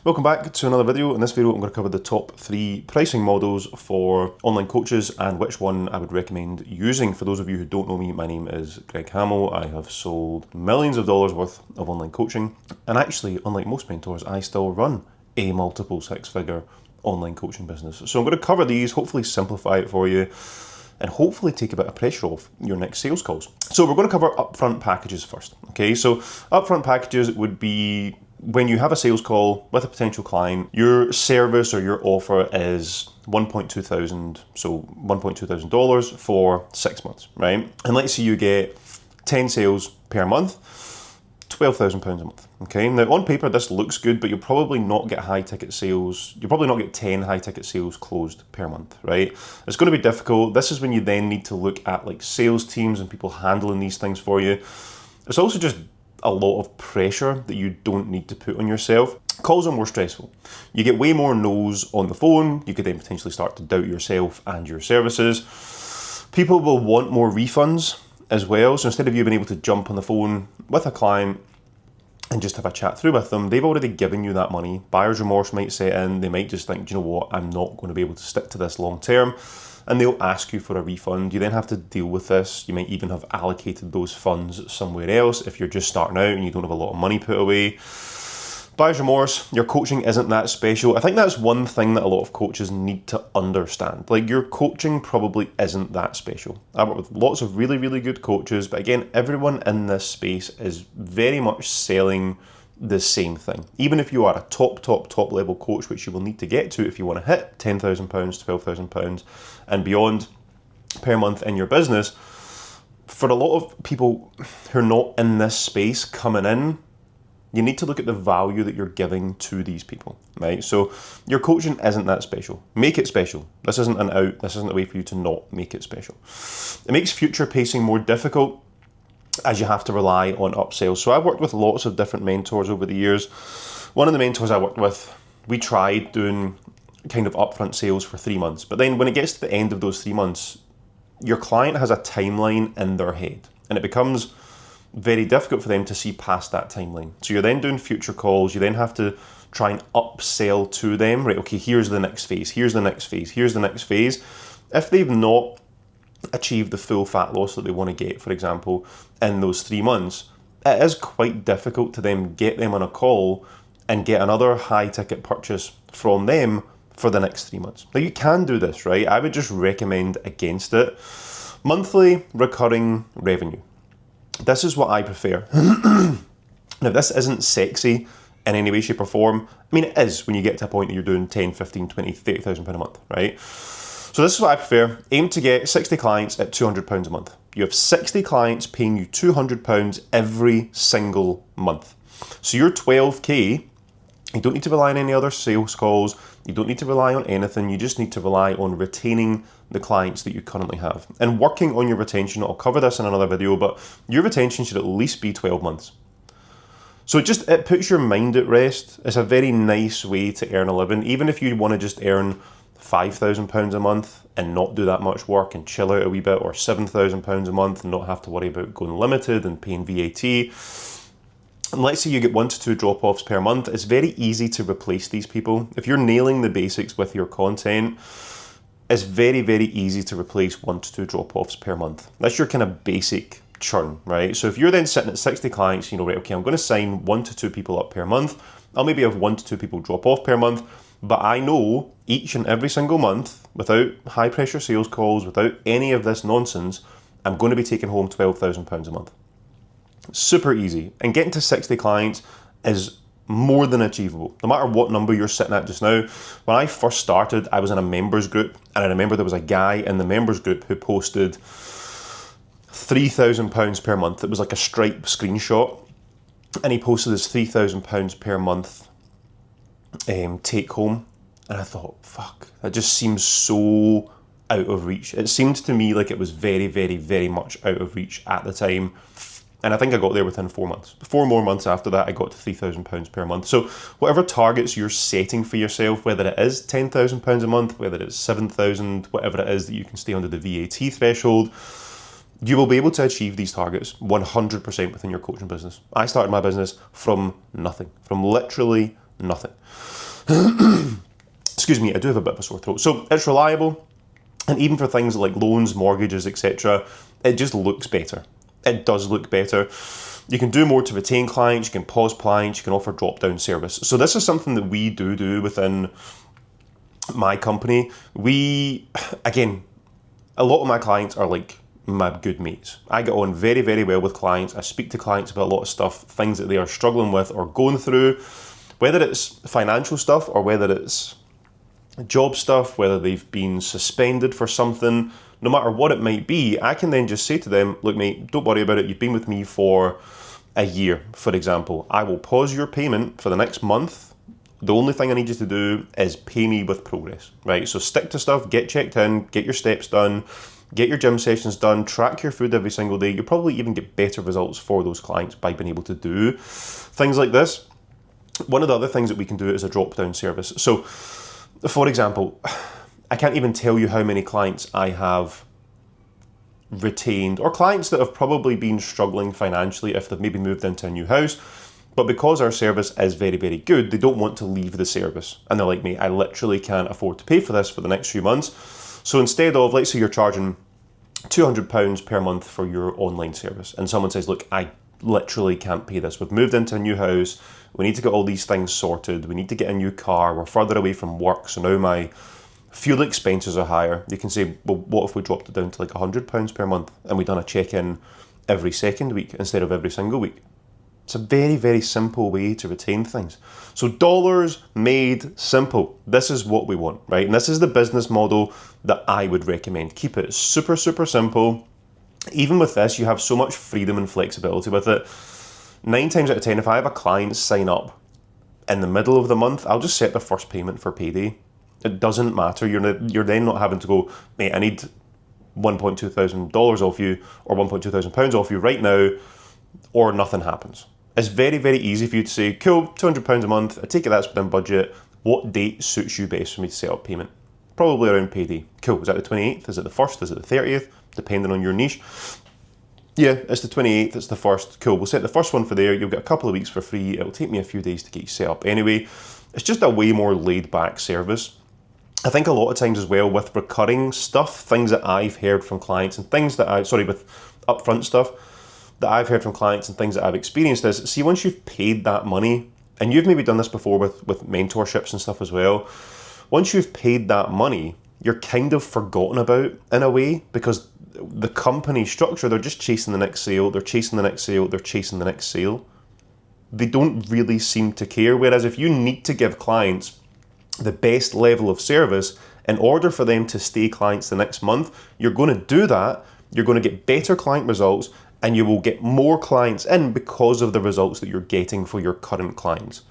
Welcome back to another video. In this video I'm going to cover the top 3 pricing models for online coaches and which one I would recommend using. For those of you who don't know me, my name is Greg Hamill. I have sold millions of dollars worth of online coaching, and actually, unlike most mentors, I still run a multiple six-figure online coaching business. So I'm going to cover these, hopefully simplify it for you, and hopefully take a bit of pressure off your next sales calls. So we're going to cover upfront packages first. Okay, so upfront packages would be when you have a sales call with a potential client, your service or your offer is $1.2 thousand, so $1.2 thousand for 6 months, right? And let's say you get 10 sales per month, £12,000 a month. Okay, now on paper this looks good, but you'll probably not get high ticket sales. You'll probably not get 10 high ticket sales closed per month, right? It's going to be difficult. This is when you then need to look at like sales teams and people handling these things for you. It's also just a lot of pressure that you don't need to put on yourself. Calls are more stressful. You get way more no's on the phone. You could then potentially start to doubt yourself and your services. People will want more refunds as well. So instead of you being able to jump on the phone with a client and just have a chat through with them, they've already given you that money. Buyer's remorse might set in. They might just think, do you know what, I'm not going to be able to stick to this long term. And they'll ask you for a refund. You then have to deal with this. You might even have allocated those funds somewhere else if you're just starting out and you don't have a lot of money put away. Buyer's remorse, your coaching isn't that special. I think that's one thing that a lot of coaches need to understand. Like, your coaching probably isn't that special. I work with lots of really, really good coaches, but again, everyone in this space is very much selling the same thing. Even if you are a top level coach, which you will need to get to if you want to hit £10,000, £12,000 and beyond per month in your business, for a lot of people who are not in this space coming in, you need to look at the value that you're giving to these people, right? So your coaching isn't that special. Make it special. This isn't an out. This isn't a way for you to not make it special. It makes future pacing more difficult as you have to rely on upsells. So I've worked with lots of different mentors over the years. One of the mentors I worked with, we tried doing kind of upfront sales for 3 months. But then when it gets to the end of those 3 months, your client has a timeline in their head, and it becomes very difficult for them to see past that timeline. So you're then doing future calls. You then have to try and upsell to them, right? Okay, here's the next phase. Here's the next phase. Here's the next phase. If they've not achieve the full fat loss that they want to get, for example, in those 3 months, it is quite difficult to then get them on a call and get another high ticket purchase from them for the next 3 months. Now, you can do this, right? I would just recommend against it. Monthly recurring revenue. This is what I prefer. Now, this isn't sexy in any way, shape or form. I mean, it is when you get to a point that you're doing 10, 15, 20, 30,000 pound a month, right? So this is what I prefer. Aim to get 60 clients at £200 a month. You have 60 clients paying you £200 every single month. So your 12K, you don't need to rely on any other sales calls. You don't need to rely on anything. You just need to rely on retaining the clients that you currently have and working on your retention. I'll cover this in another video, but your retention should at least be 12 months. So it puts your mind at rest. It's a very nice way to earn a living. Even if you want to just earn £5,000 a month and not do that much work and chill out a wee bit, or £7,000 a month and not have to worry about going limited and paying VAT. And let's say you get 1 to 2 drop-offs per month. It's very easy to replace these people. If you're nailing the basics with your content, it's very, very easy to replace 1 to 2 drop-offs per month. That's your kind of basic churn, right? So if you're then sitting at 60 clients, you know, right, okay, I'm going to sign 1 to 2 people up per month. I'll maybe have 1 to 2 people drop off per month. But I know each and every single month, without high pressure sales calls, without any of this nonsense, I'm going to be taking home £12,000 a month. Super easy. And getting to 60 clients is more than achievable. No matter what number you're sitting at just now. When I first started, I was in a members group, and I remember there was a guy in the members group who posted £3,000 per month. It was like a Stripe screenshot, and he posted his £3,000 per month take home, and I thought, fuck, that just seems so out of reach. It seemed to me like it was very, very, very much out of reach at the time, and I think I got there within 4 months. 4 more months after that, I got to £3,000 per month. So whatever targets you're setting for yourself, whether it is £10,000 a month, whether it's 7,000, whatever it is that you can stay under the VAT threshold, you will be able to achieve these targets 100% within your coaching business. I started my business from nothing, from literally Nothing. Excuse me, I do have a bit of a sore throat. So it's reliable, and even for things like loans, mortgages, etc., it just looks better. It does look better. You can do more to retain clients, you can pause clients, you can offer drop-down service. So this is something that we do within my company. Again, a lot of my clients are like my good mates. I get on very, very well with clients. I speak to clients about a lot of stuff, things that they are struggling with or going through, whether it's financial stuff or whether it's job stuff, whether they've been suspended for something, no matter what it might be. I can then just say to them, look mate, don't worry about it. You've been with me for a year, for example. I will pause your payment for the next month. The only thing I need you to do is pay me with progress, right? So stick to stuff, get checked in, get your steps done, get your gym sessions done, track your food every single day. You'll probably even get better results for those clients by being able to do things like this. One of the other things that we can do is a drop-down service. So, for example, I can't even tell you how many clients I have retained, or clients that have probably been struggling financially if they've maybe moved into a new house, but because our service is very, very good, they don't want to leave the service. And they're like, mate, I literally can't afford to pay for this for the next few months. So instead of, let's say you're charging £200 per month for your online service, and someone says, look, I literally can't pay this. We've moved into a new house. We need to get all these things sorted. We need to get a new car. We're further away from work. So now my fuel expenses are higher. You can say, well, what if we dropped it down to like £100 per month and we done a check-in every second week instead of every single week? It's a very, very simple way to retain things. So dollars made simple. This is what we want, right? And this is the business model that I would recommend. Keep it super, super simple. Even with this, you have so much freedom and flexibility with it. 9 times out of 10, if I have a client sign up in the middle of the month, I'll just set the first payment for payday. It doesn't matter. You're then not having to go, mate, I need $1,200 off you or £1,200 off you right now, or nothing happens. It's very, very easy for you to say, cool, £200 a month, I take it that's within budget. What date suits you best for me to set up payment? Probably around payday. Cool, is that the 28th? Is it the 1st? Is it the 30th? Depending on your niche. Yeah, it's the 28th, it's the 1st. Cool, we'll set the first one for there. You'll get a couple of weeks for free. It'll take me a few days to get you set up anyway. It's just a way more laid back service. I think a lot of times as well with recurring stuff, things that I've heard from clients and things that with upfront stuff that I've heard from clients and things that I've experienced is, see, once you've paid that money, and you've maybe done this before with mentorships and stuff as well, once you've paid that money, you're kind of forgotten about in a way, because the company structure, they're just chasing the next sale, they're chasing the next sale, they're chasing the next sale. They don't really seem to care. Whereas if you need to give clients the best level of service in order for them to stay clients the next month, you're going to do that, you're going to get better client results, and you will get more clients in because of the results that you're getting for your current clients.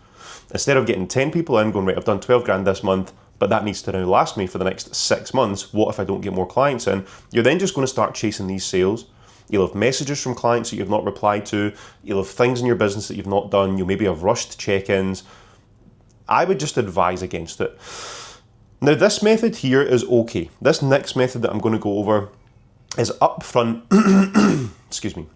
Instead of getting 10 people in going, right, I've done 12 grand this month, but that needs to now last me for the next 6 months. What if I don't get more clients in? You're then just going to start chasing these sales. You'll have messages from clients that you've not replied to. You'll have things in your business that you've not done. You'll maybe have rushed check-ins. I would just advise against it. Now, this method here is okay. This next method that I'm going to go over is upfront, excuse me,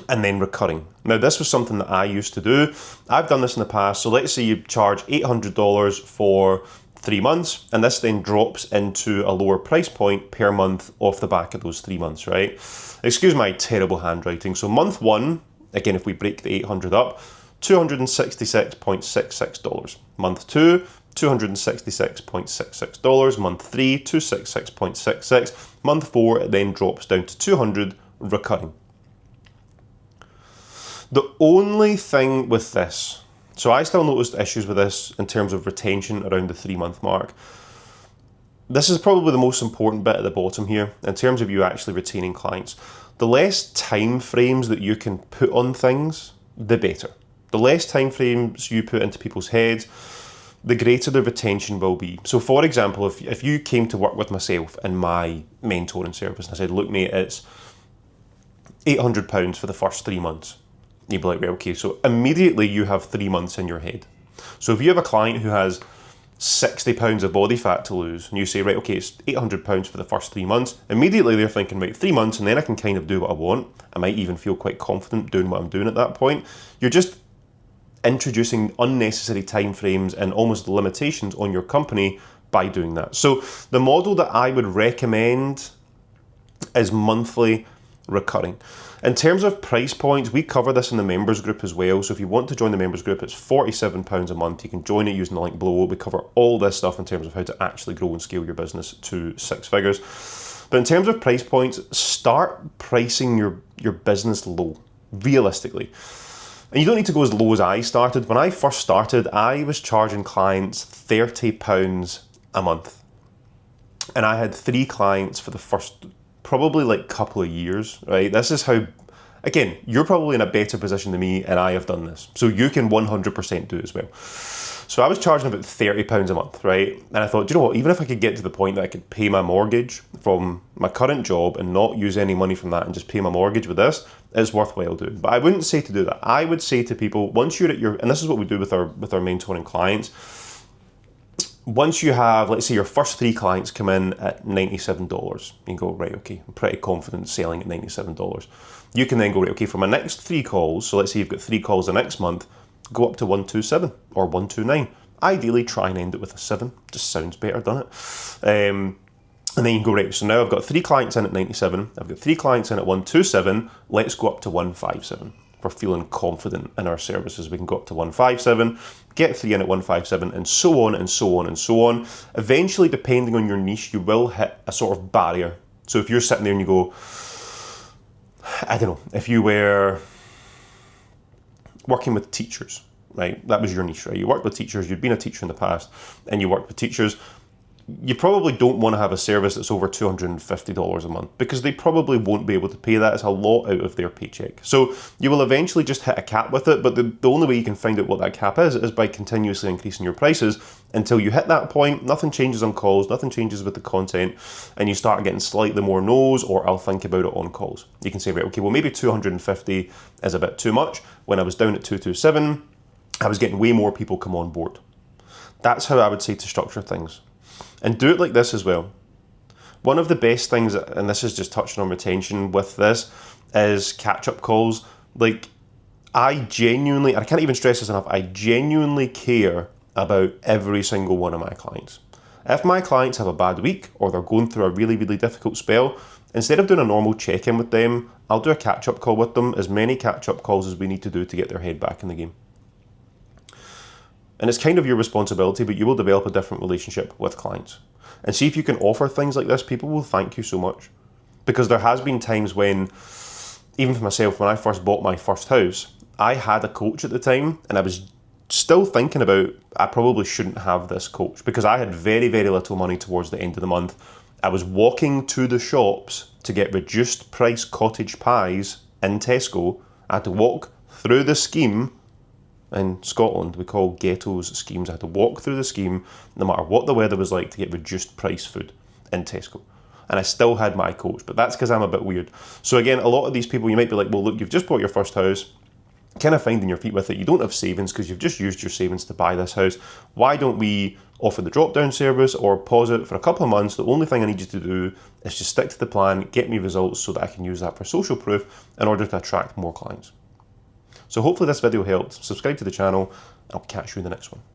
and then recurring. Now, this was something that I used to do. I've done this in the past. So let's say you charge $800 for 3 months, and this then drops into a lower price point per month off the back of those 3 months, right? Excuse my terrible handwriting. So month 1, again, if we break the 800 up, $266.66. Month 2, $266.66. Month 3, $266.66. Month 4, it then drops down to $200 recurring. The only thing with this, so I still noticed issues with this in terms of retention around the 3-month mark. This is probably the most important bit at the bottom here in terms of you actually retaining clients. The less time frames that you can put on things, the better. The less time frames you put into people's heads, the greater the retention will be. So for example, if you came to work with myself in my mentoring service and I said, look mate, it's £800 for the first 3 months. You'd be like, right, okay, so immediately you have 3 months in your head. So if you have a client who has 60 pounds of body fat to lose and you say, right, okay, it's £800 for the first 3 months, immediately they're thinking, right, 3 months and then I can kind of do what I want. I might even feel quite confident doing what I'm doing at that point. You're just introducing unnecessary timeframes and almost limitations on your company by doing that. So the model that I would recommend is monthly recurring. In terms of price points, we cover this in the members group as well. So if you want to join the members group, it's £47 a month. You can join it using the link below. We cover all this stuff in terms of how to actually grow and scale your business to 6 figures. But in terms of price points, start pricing your business low, realistically. And you don't need to go as low as I started. When I first started, I was charging clients £30 a month. And I had 3 clients for the first probably like couple of years, right? This is how, again, you're probably in a better position than me and I have done this. So you can 100% do it as well. So I was charging about £30 a month, right? And I thought, do you know what, even if I could get to the point that I could pay my mortgage from my current job and not use any money from that and just pay my mortgage with this, it's worthwhile doing. But I wouldn't say to do that. I would say to people, once you're at your, and this is what we do with our mentoring clients, once you have, let's say your first 3 clients come in at $97, you can go, right, okay, I'm pretty confident selling at $97. You can then go, right, okay, for my next 3 calls, so let's say you've got 3 calls the next month, go up to 127 or 129. Ideally, try and end it with a 7. Just sounds better, doesn't it? And then you can go, right, so now I've got 3 clients in at 97, I've got 3 clients in at 127, let's go up to 157. We're feeling confident in our services, we can go up to 157, get 3 in at 157, and so on and so on and so on. Eventually, depending on your niche, you will hit a sort of barrier. So if you're sitting there and you go, I don't know, if you were working with teachers, right? That was your niche, right? You worked with teachers, you'd been a teacher in the past, and you worked with teachers. You probably don't want to have a service that's over $250 a month because they probably won't be able to pay that. It's a lot out of their paycheck. So you will eventually just hit a cap with it, but the only way you can find out what that cap is by continuously increasing your prices until you hit that point. Nothing changes on calls, nothing changes with the content, and you start getting slightly more no's, or I'll think about it on calls. You can say, right, okay, well maybe 250 is a bit too much. When I was down at 227, I was getting way more people come on board. That's how I would say to structure things. And do it like this as well. One of the best things, and this is just touching on retention with this, is catch-up calls. Like, I genuinely, and I can't even stress this enough, I genuinely care about every single one of my clients. If my clients have a bad week or they're going through a really, really difficult spell, instead of doing a normal check-in with them, I'll do a catch-up call with them, as many catch-up calls as we need to do to get their head back in the game. And it's kind of your responsibility, but you will develop a different relationship with clients. And see if you can offer things like this, people will thank you so much. Because there has been times when, even for myself, when I first bought my first house, I had a coach at the time, and I was still thinking about, I probably shouldn't have this coach, because I had very, very little money towards the end of the month. I was walking to the shops to get reduced price cottage pies in Tesco. I had to walk through the scheme. In Scotland, we call ghettos schemes. I had to walk through the scheme, no matter what the weather was like, to get reduced price food in Tesco. And I still had my coach, but that's because I'm a bit weird. So again, a lot of these people, you might be like, well, look, you've just bought your first house, kind of finding your feet with it. You don't have savings because you've just used your savings to buy this house. Why don't we offer the drop-down service or pause it for a couple of months? The only thing I need you to do is just stick to the plan, get me results so that I can use that for social proof in order to attract more clients. So hopefully this video helped. Subscribe to the channel. I'll catch you in the next one.